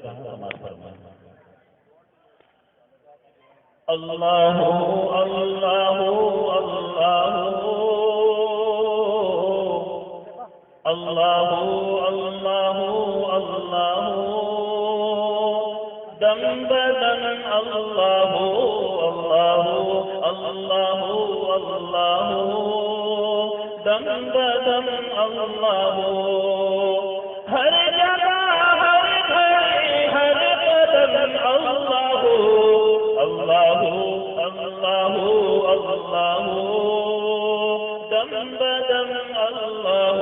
سماعت فرمائیں۔ اللہ اللہ اللہ اللہ اللہ اللہ دم بدم اللہ اللہ اللہ اللہ دم بدم اللہ ہر جگہ ہر گھڑی ہر قدم اللہ اللہ اللہ اللہ دم بدم اللہ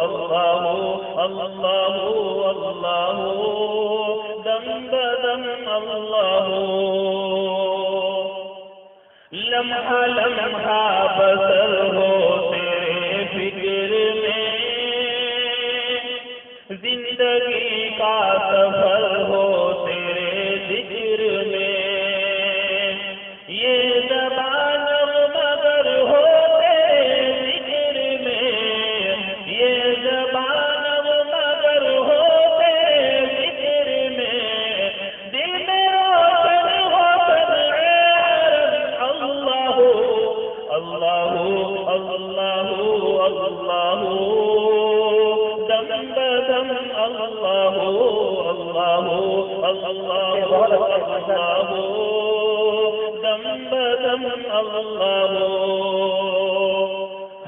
اللہ اللہ اللہ دم بدم اللہ لمحہ لمحہ بسر ہو تیرے فکر میں زندگی کا سفر ہو تیرے ذکر میں یہ زبان مگر ہو تیرے ذکر میں یہ زبان مگر ہو تیرے ذکر میں دل میں روشن ہو اللہ اللہ اللہ اللہ دم بدم اللہ اللہ اللہ اللہ دم بدم اللہ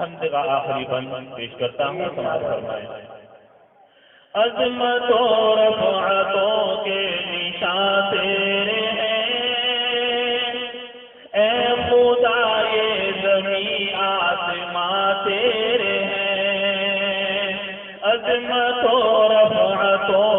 حمد کا آخری بند پیش کرتا ہوں، سماعت فرمائیں۔ عظمت و رفعتوں کے نشان تیرے ہیں اے خدا، یہ زمین آسماں تیرے ہیں، عظمت و رفعتوں